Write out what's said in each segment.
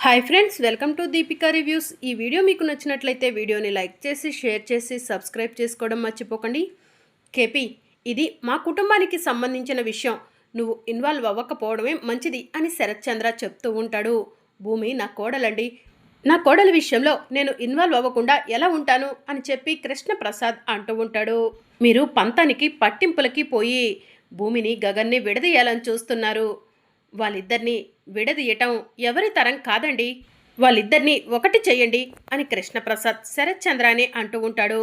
Hi friends, welcome to Deepika reviews. ఈ video మీకు నచ్చినట్లయితే వీడియోని లైక్ చేసి షేర్ చేసి సబ్స్క్రైబ్ చేసుకోవడం మర్చిపోకండి. కేపీ, ఇది మా కుటుంబానికి సంబంధించిన విషయం, నువ్వు ఇన్వాల్వ్ అవ్వకపోవడమే మంచిది అని శరత్ చంద్ర చెప్తూ ఉంటాడు. భూమి నా కోడలండి, నా కోడల విషయంలో నేను ఇన్వాల్వ్ అవ్వకుండా ఎలా ఉంటాను అని చెప్పి కృష్ణప్రసాద్ అంటూ ఉంటాడు. మీరు పంతానికి పట్టింపులకి పోయి భూమిని గగన్ని విడదీయాలని చూస్తున్నారు. వాళ్ళిద్దరినీ విడదీయటం ఎవరి తరం కాదండి, వాళ్ళిద్దరినీ ఒకటి చెయ్యండి అని కృష్ణప్రసాద్ శరత్ చంద్రాని అంటూ ఉంటాడు.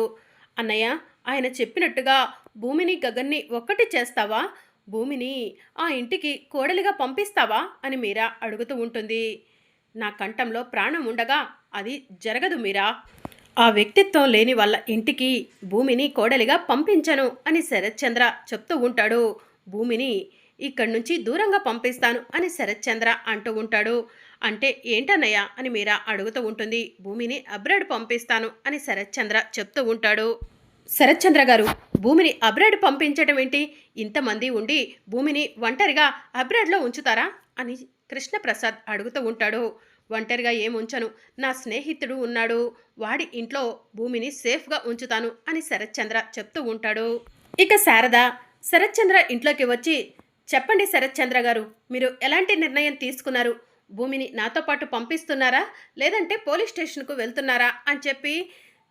అన్నయ్య, ఆయన చెప్పినట్టుగా భూమిని గగన్ని ఒక్కటి చేస్తావా? భూమిని ఆ ఇంటికి కోడలిగా పంపిస్తావా అని మీరా అడుగుతూ ఉంటుంది. నా కంఠంలో ప్రాణం ఉండగా అది జరగదు మీరా. ఆ వ్యక్తిత్వం లేని వాళ్ళ ఇంటికి భూమిని కోడలిగా పంపించను అని శరత్ చంద్ర చెప్తూ ఉంటాడు. భూమిని ఇక్కడి నుంచి దూరంగా పంపిస్తాను అని శరత్ చంద్ర అంటూ ఉంటాడు. అంటే ఏంటన్నయ్య అని మీరా అడుగుతూ ఉంటుంది. భూమిని అబ్రాడ్ పంపిస్తాను అని శరత్ చంద్ర చెప్తూ ఉంటాడు. శరత్ చంద్ర గారు, భూమిని అబ్రాడ్ పంపించడం ఏంటి? ఇంతమంది ఉండి భూమిని ఒంటరిగా అబ్రాడ్లో ఉంచుతారా అని కృష్ణప్రసాద్ అడుగుతూ ఉంటాడు. ఒంటరిగా ఏముంచను, నా స్నేహితుడు ఉన్నాడు, వాడి ఇంట్లో భూమిని సేఫ్గా ఉంచుతాను అని శరత్ చంద్ర చెప్తూ ఉంటాడు. ఇక శారద శరత్ చంద్ర ఇంట్లోకి వచ్చి, చెప్పండి శరత్ చంద్ర గారు, మీరు ఎలాంటి నిర్ణయం తీసుకున్నారు? భూమిని నాతో పాటు పంపిస్తున్నారా, లేదంటే పోలీస్ స్టేషన్కు వెళ్తున్నారా అని చెప్పి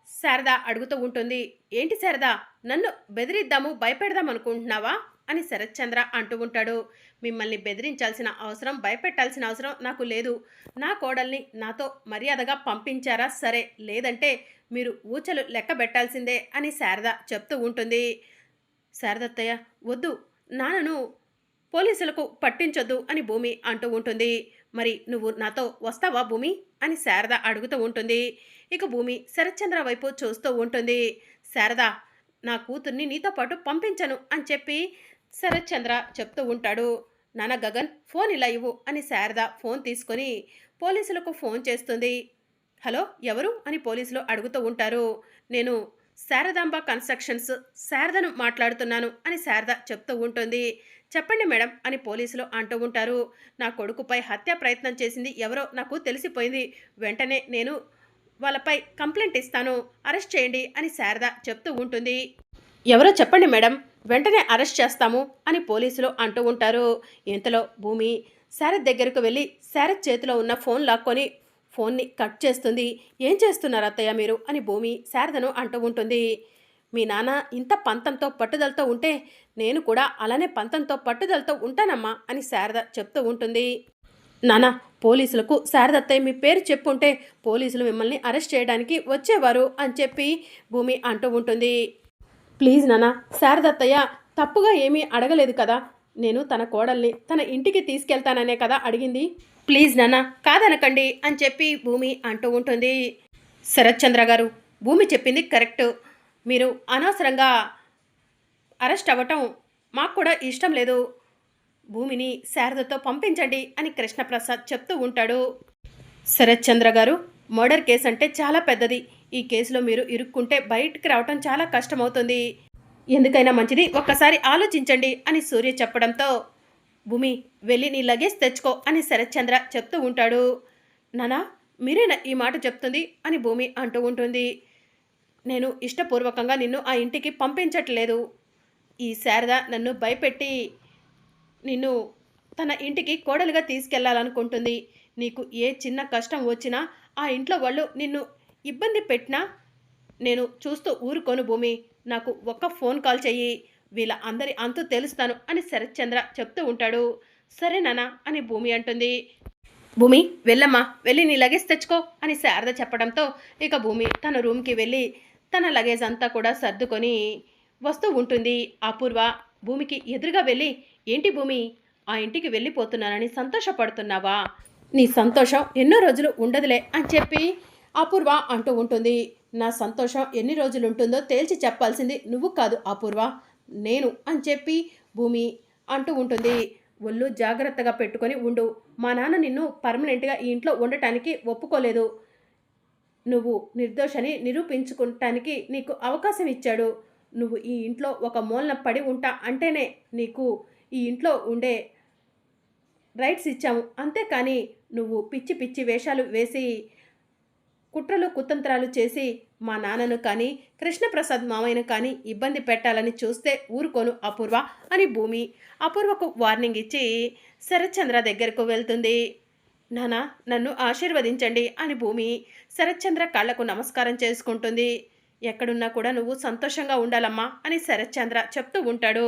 శారద అడుగుతూ ఉంటుంది. ఏంటి శారద, నన్ను బెదిరిద్దాము భయపెడదాం అనుకుంటున్నావా అని శరత్ చంద్ర అంటూ ఉంటాడు. మిమ్మల్ని బెదిరించాల్సిన అవసరం, భయపెట్టాల్సిన అవసరం నాకు లేదు. నా కోడల్ని నాతో మర్యాదగా పంపించారా సరే, లేదంటే మీరు ఊచలు లెక్క పెట్టాల్సిందే అని శారద చెప్తూ ఉంటుంది. శారదత్తయ్య, వద్దు, నాన్నను పోలీసులకు పట్టించొద్దు అని భూమి అంటూ ఉంటుంది. మరి నువ్వు నాతో వస్తావా భూమి అని శారద అడుగుతూ ఉంటుంది. ఇక భూమి శరత్చంద్ర వైపు చూస్తూ ఉంటుంది. శారద, నా కూతుర్ని నీతో పాటు పంపించను అని చెప్పి శరత్చంద్ర చెప్తూ ఉంటాడు. నాన్న గగన్, ఫోన్ ఇలా ఇవ్వు అని శారద ఫోన్ తీసుకొని పోలీసులకు ఫోన్ చేస్తుంది. హలో, ఎవరు అని పోలీసులు అడుగుతూ ఉంటారు. నేను శారదాంబ కన్స్ట్రక్షన్స్ శారదను మాట్లాడుతున్నాను అని శారద చెప్తూ ఉంటుంది. చెప్పండి మేడం అని పోలీసులు అంటూ ఉంటారు. నా కొడుకుపై హత్య ప్రయత్నం చేసింది ఎవరో నాకు తెలిసిపోయింది, వెంటనే నేను వాళ్ళపై కంప్లైంట్ ఇస్తాను, అరెస్ట్ చేయండి అని శారద చెప్తూ ఉంటుంది. ఎవరో చెప్పండి మేడం, వెంటనే అరెస్ట్ చేస్తాము అని పోలీసులు అంటూ ఉంటారు. ఇంతలో భూమి శారద్ దగ్గరకు వెళ్ళి శారద్ చేతిలో ఉన్న ఫోన్ లాక్కొని ఫోన్ని కట్ చేస్తుంది. ఏం చేస్తున్నారు అత్తయ్య మీరు అని భూమి శారదను అంటూ ఉంటుంది. మీ నాన్న ఇంత పంతంతో పట్టుదలతో ఉంటే నేను కూడా అలానే పంతంతో పట్టుదలతో ఉంటానమ్మా అని శారద చెప్తూ ఉంటుంది. నాన్న, పోలీసులకు శారదత్తయ్య మీ పేరు చెప్పుంటే పోలీసులు మిమ్మల్ని అరెస్ట్ చేయడానికి వచ్చేవారు అని చెప్పి భూమి అంటూ ఉంటుంది. ప్లీజ్ నాన్న, శారదత్తయ్య తప్పుగా ఏమీ అడగలేదు కదా, నేను తన కోడల్ని తన ఇంటికి తీసుకెళ్తాననే కదా అడిగింది, ప్లీజ్ నాన్న కాదనకండి అని చెప్పి భూమి అంటూ ఉంటుంది. శరత్ చంద్ర గారు, భూమి చెప్పింది కరెక్ట్, మీరు అనవసరంగా అరెస్ట్ అవ్వటం మాకు కూడా ఇష్టం లేదు, భూమిని శారదతో పంపించండి అని కృష్ణప్రసాద్ చెప్తూ ఉంటాడు. శరత్ చంద్ర గారు, మర్డర్ కేసు అంటే చాలా పెద్దది, ఈ కేసులో మీరు ఇరుక్కుంటే బయటికి రావటం చాలా కష్టమవుతుంది, ఎందుకైనా మంచిది ఒక్కసారి ఆలోచించండి అని సూర్య చెప్పడంతో, భూమి వెళ్ళి నీ లగేజ్ తెచ్చుకో అని శరత్ చంద్ర చెప్తూ ఉంటాడు. నానా, మీరేనా ఈ మాట చెప్తుంది అని భూమి అంటూ ఉంటుంది. నేను ఇష్టపూర్వకంగా నిన్ను ఆ ఇంటికి పంపించట్లేదు, ఈ శారద నన్ను భయపెట్టి నిన్ను తన ఇంటికి కోడలుగా తీసుకెళ్లాలనుకుంటుంది, నీకు ఏ చిన్న కష్టం వచ్చినా ఆ ఇంట్లో వాళ్ళు నిన్ను ఇబ్బంది పెట్టినా నేను చూస్తూ ఊరుకోను భూమి, నాకు ఒక్క ఫోన్ కాల్ చెయ్యి, వీళ్ళ అందరి అంతు తెలుస్తాను అని శరత్ చంద్ర చెప్తూ ఉంటాడు. సరే నాన్న అని భూమి అంటుంది. భూమి వెళ్ళమ్మా, వెళ్ళి నీ లగేజ్ తెచ్చుకో అని శారద చెప్పడంతో ఇక భూమి తన రూమ్కి వెళ్ళి తన లగేజ్ అంతా కూడా సర్దుకొని వస్తూ ఉంటుంది. అపూర్వ భూమికి ఎదురుగా వెళ్ళి, ఏంటి భూమి, ఆ ఇంటికి వెళ్ళిపోతున్నానని సంతోషపడుతున్నావా? నీ సంతోషం ఎన్నో రోజులు ఉండదులే అని చెప్పి అపూర్వ అంటూ ఉంటుంది. నా సంతోషం ఎన్ని రోజులు ఉంటుందో తేల్చి చెప్పాల్సింది నువ్వు కాదు అపూర్వ, నేను అని చెప్పి భూమి అంటూ ఉంటుంది. ఒళ్ళు జాగ్రత్తగా పెట్టుకొని ఉండు, మా నాన్న నిన్ను పర్మనెంట్గా ఈ ఇంట్లో ఉండటానికి ఒప్పుకోలేదు, నువ్వు నిర్దోషని నిరూపించుకోవటానికి నీకు అవకాశం ఇచ్చాడు, నువ్వు ఈ ఇంట్లో ఒక మూలన పడి ఉంటా అంటేనే నీకు ఈ ఇంట్లో ఉండే రైట్స్ ఇచ్చాము, అంతేకాని నువ్వు పిచ్చి పిచ్చి వేషాలు వేసి కుట్రలు కుతంత్రాలు చేసి మా నాన్నను కానీ కృష్ణప్రసాద్ మామయ్యను కానీ ఇబ్బంది పెట్టాలని చూస్తే ఊరుకోను అపూర్వ అని భూమి అపూర్వకు వార్నింగ్ ఇచ్చి శరత్చంద్ర దగ్గరకు వెళ్తుంది. నానా నన్ను ఆశీర్వదించండి అని భూమి శరత్చంద్ర కాళ్లకు నమస్కారం చేసుకుంటుంది. ఎక్కడున్నా కూడా నువ్వు సంతోషంగా ఉండాలమ్మా అని శరత్చంద్ర చెప్తూ ఉంటాడు.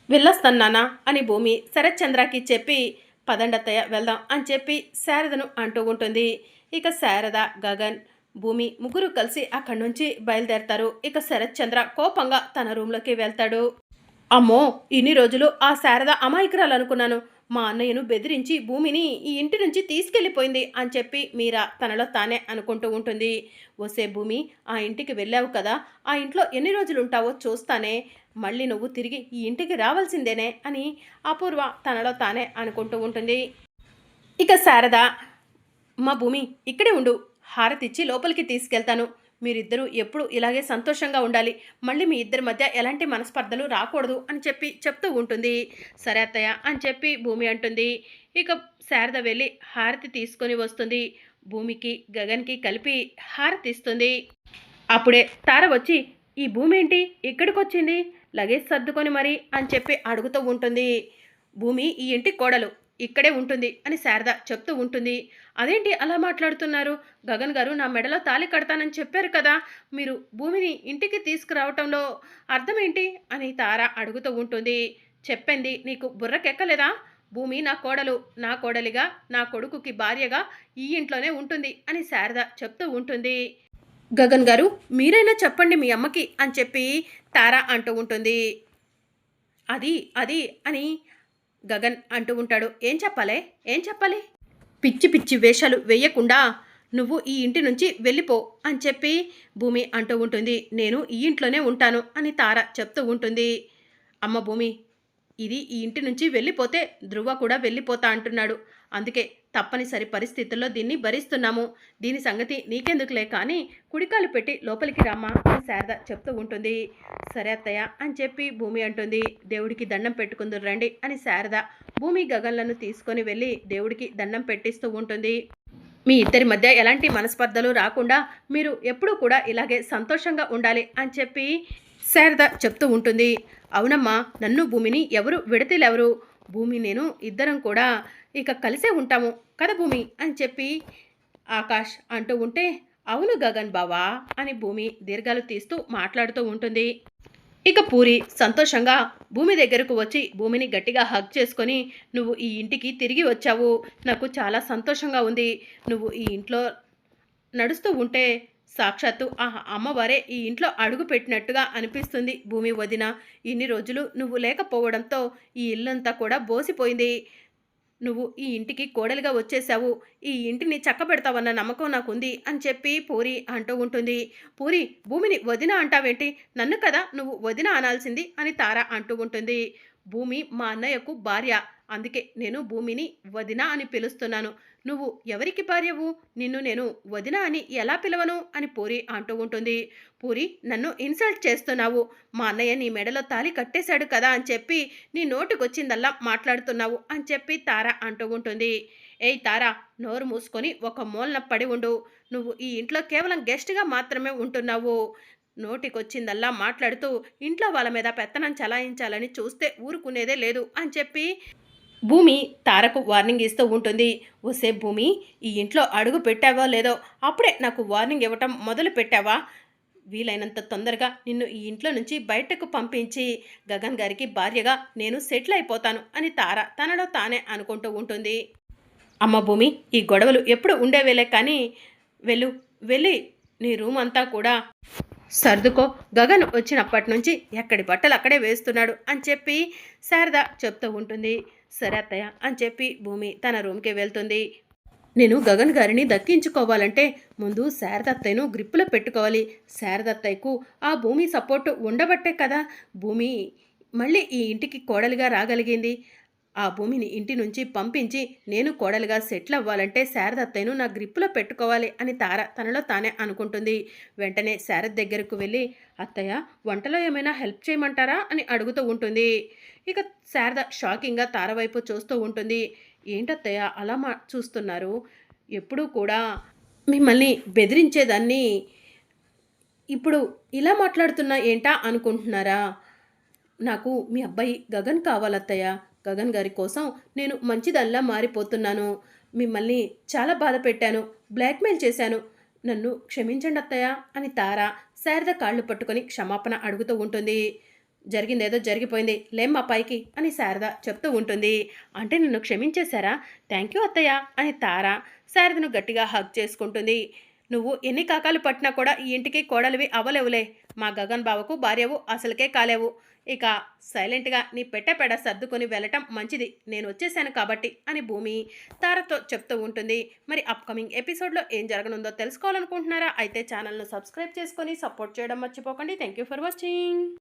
వెళ్ళొస్తాను నానా అని భూమి శరత్చంద్రకి చెప్పి పదండత్తయ్య వెళ్దాం అని చెప్పి శారదను అంటూ ఉంటుంది. ఇక శారద గగన్ భూమి ముగ్గురు కలిసి అక్కడి నుంచి బయలుదేరతారు. ఇక శరత్చంద్ర కోపంగా తన రూమ్లోకి వెళ్తాడు. అమ్మో ఇన్ని రోజులు ఆ శారద అమాయకురాలు అనుకున్నాను. మా అన్నయ్యను బెదిరించి భూమిని ఈ ఇంటి నుంచి తీసుకెళ్ళిపోయింది అని చెప్పి మీరా తనలో తానే అనుకుంటూ ఉంటుంది. ఓసే భూమి ఆ ఇంటికి వెళ్ళావు కదా, ఆ ఇంట్లో ఎన్ని రోజులు ఉంటావో చూస్తానే, మళ్ళీ నువ్వు తిరిగి ఈ ఇంటికి రావాల్సిందేనే అని అపూర్వ తనలో తానే అనుకుంటూ ఉంటుంది. ఇక శారద మా భూమి ఇక్కడే ఉండు, హారతిచ్చి లోపలికి తీసుకెళ్తాను, మీరిద్దరూ ఎప్పుడు ఇలాగే సంతోషంగా ఉండాలి, మళ్ళీ మీ ఇద్దరి మధ్య ఎలాంటి మనస్పర్ధలు రాకూడదు అని చెప్పి చెప్తూ ఉంటుంది. సరే అత్తయ్య అని చెప్పి భూమి అంటుంది. ఇక శారద వెళ్ళి హారతి తీసుకొని వస్తుంది. భూమికి గగన్కి కలిపి హారతి ఇస్తుంది. అప్పుడే తార వచ్చి ఈ భూమి ఏంటి ఇక్కడికి వచ్చింది, లగేజ్ సర్దుకొని మరి అని చెప్పి అడుగుతూ ఉంటుంది. భూమి ఈ ఇంటి కోడలు, ఇక్కడే ఉంటుంది అని శారద చెప్తూ ఉంటుంది. అదేంటి అలా మాట్లాడుతున్నారు, గగన్ గారు నా మెడలో తాళి కడతానని చెప్పారు కదా, మీరు భూమిని ఇంటికి తీసుకురావటంలో అర్థం ఏంటి అని తార అడుగుతూ ఉంటుంది. చెప్పింది నీకు బుర్రకెక్కలేదా, భూమి నా కోడలు, నా కోడలిగా నా కొడుకుకి భార్యగా ఈ ఇంట్లోనే ఉంటుంది అని శారద చెప్తూ ఉంటుంది. గగన్ గారు మీరైనా చెప్పండి మీ అమ్మకి అని చెప్పి తార అంటూ ఉంటుంది. అది అది అని గగన్ అంటూ ఉంటాడు. ఏం చెప్పాలి, పిచ్చి పిచ్చి వేషాలు వేయకుండా నువ్వు ఈ ఇంటి నుంచి వెళ్ళిపో అని చెప్పి భూమి అంటూ ఉంటుంది. నేను ఈ ఇంట్లోనే ఉంటాను అని తార చెప్తూ ఉంటుంది. అమ్మ భూమి ఇది ఈ ఇంటి నుంచి వెళ్ళిపోతే ధ్రువ కూడా వెళ్ళిపోతా అంటున్నాడు, అందుకే తప్పనిసరి పరిస్థితుల్లో దీన్ని భరిస్తున్నాము, దీని సంగతి నీకెందుకులే కానీ కుడికాలు పెట్టి లోపలికి రామ్మా అని శారద చెప్తూ ఉంటుంది. సరే అత్తయ్య అని చెప్పి భూమి అంటుంది. దేవుడికి దండం పెట్టుకుందరు రండి అని శారద భూమి గగన్లను తీసుకొని వెళ్ళి దేవుడికి దండం పెట్టిస్తూ ఉంటుంది. మీ ఇద్దరి మధ్య ఎలాంటి మనస్పర్ధలు రాకుండా మీరు ఎప్పుడూ కూడా ఇలాగే సంతోషంగా ఉండాలి అని చెప్పి శారద చెప్తూ ఉంటుంది. అవునమ్మా నన్ను భూమిని ఎవరు విడతీలెవరు, భూమి నేను ఇద్దరం కూడా ఇక కలిసే ఉంటాము కదా భూమి అని చెప్పి ఆకాష్ అంటూ ఉంటే అవును గగన్ బావా అని భూమి దీర్ఘాలు తీస్తూ మాట్లాడుతూ ఉంటుంది. ఇక పూరి సంతోషంగా భూమి దగ్గరకు వచ్చి భూమిని గట్టిగా హగ్ చేసుకొని నువ్వు ఈ ఇంటికి తిరిగి వచ్చావు, నాకు చాలా సంతోషంగా ఉంది, నువ్వు ఈ ఇంట్లో నడుస్తూ ఉంటే సాక్షాత్తు ఆ అమ్మవారే ఈ ఇంట్లో అడుగు పెట్టినట్టుగా అనిపిస్తుంది భూమి వదిన, ఇన్ని రోజులు నువ్వు లేకపోవడంతో ఈ ఇల్లంతా కూడా బోసిపోయింది, నువ్వు ఈ ఇంటికి కోడలిగా వచ్చేసావు, ఈ ఇంటిని చక్కబెడతావన్న నమ్మకం నాకుంది అని చెప్పి పూరి అంటూ ఉంటుంది. పూరి భూమిని వదిన అంటావేంటి, నన్ను కదా నువ్వు వదిన అనాల్సింది అని తార అంటూ ఉంటుంది. భూమి మా అన్నయ్యకు భార్య, అందుకే నేను భూమిని వదిన అని పిలుస్తున్నాను, నువ్వు ఎవరికి భార్యవు, నిన్ను నేను వదిన అని ఎలా పిలవను అని పూరి అంటూ ఉంటుంది. పూరి నన్ను ఇన్సల్ట్ చేస్తున్నావు, మా అన్నయ్య నీ మెడలో తాళి కట్టేశాడు కదా అని చెప్పి నీ నోటికొచ్చిందల్లా మాట్లాడుతున్నావు అని చెప్పి తార అంటూ ఉంటుంది. ఏయ్ తార నోరు మూసుకొని ఒక మూలన పడి ఉండు, నువ్వు ఈ ఇంట్లో కేవలం గెస్ట్గా మాత్రమే ఉంటున్నావు, నోటికొచ్చిందల్లా మాట్లాడుతూ ఇంట్లో వాళ్ళ మీద పెత్తనం చలాయించాలని చూస్తే ఊరుకునేదే లేదు అని చెప్పి భూమి తారకు వార్నింగ్ ఇస్తూ ఉంటుంది. ఒసే భూమి ఈ ఇంట్లో అడుగు పెట్టావో లేదో అప్పుడే నాకు వార్నింగ్ ఇవ్వటం మొదలు పెట్టావా, వీలైనంత తొందరగా నిన్ను ఈ ఇంట్లో నుంచి బయటకు పంపించి గగన్ గారికి భార్యగా నేను సెటిల్ అయిపోతాను అని తార తనలో తానే అనుకుంటూ ఉంటుంది. అమ్మ భూమి ఈ గొడవలు ఎప్పుడు ఉండేవేలే కానీ వెళ్ళి నీ రూమ్ అంతా కూడా సర్దుకో, గగన్ వచ్చినప్పటి నుంచి ఎక్కడి బట్టలు అక్కడే వేస్తున్నాడు అని చెప్పి శారద చెప్తూ ఉంటుంది. సరే అత్తయ్య అని చెప్పి భూమి తన రూమ్కి వెళ్తుంది. నేను గగన్ గారిని దక్కించుకోవాలంటే ముందు శారదత్తయ్యను గ్రిప్పులో పెట్టుకోవాలి, శారదత్తయ్యకు ఆ భూమి సపోర్టు ఉండబట్టే కదా భూమి మళ్ళీ ఈ ఇంటికి కోడలిగా రాగలిగింది, ఆ భూమిని ఇంటి నుంచి పంపించి నేను కోడలుగా సెటిల్ అవ్వాలంటే శారదత్తయ్యను నా గ్రిప్పులో పెట్టుకోవాలి అని తార తనలో తానే అనుకుంటుంది. వెంటనే శారద దగ్గరకు వెళ్ళి అత్తయ్య వంటలో ఏమైనా హెల్ప్ చేయమంటారా అని అడుగుతూ ఉంటుంది. ఇక శారద షాకింగ్గా తార వైపు చూస్తూ ఉంటుంది. ఏంటత్తయ్య అలా చూస్తున్నారు? ఎప్పుడూ కూడా మిమ్మల్ని బెదిరించేదాన్ని ఇప్పుడు ఇలా మాట్లాడుతున్నా ఏంటా అనుకుంటున్నారా? నాకు మీ అబ్బాయి గగన్ కావాలత్తయ్య. గగన్ గారి కోసం నేను మంచిదల్లా మారిపోతున్నాను. మిమ్మల్ని చాలా బాధ పెట్టాను. బ్లాక్‌మెయిల్ చేశాను. నన్ను క్షమించండి అత్తయ్య అని తార శారద కాళ్ళు పట్టుకొని క్షమాపణ అడుగుతూ ఉంటుంది. జరిగిందేదో జరిగిపోయింది. లేమ్మా పైకి అని శారద చెప్తూ ఉంటుంది. అంటే నన్ను క్షమించేశారా? థ్యాంక్ యూ అత్తయ్య అని తార శారదను గట్టిగా హగ్ చేసుకుంటుంది. నువ్వు ఎన్ని కాకాలు పట్టినా కూడా ఈ ఇంటికి కోడలివి అవ్వలేవులే. మా గగన్ బావకు భార్యవు అసలుకే కాలేవు. ఇక సైలెంట్గా నీ పెట్టెపెడ సర్దుకొని వెళ్ళటం మంచిది. నేను వచ్చేసాను కాబట్టి అని భూమి తారతో చెప్తూ ఉంటుంది. మరి అప్కమింగ్ ఎపిసోడ్లో ఏం జరగనుందో తెలుసుకోవాలనుకుంటున్నారా? అయితే ఛానల్ను సబ్స్క్రైబ్ చేసుకొని సపోర్ట్ చేయడం మర్చిపోకండి. Thank you for watching.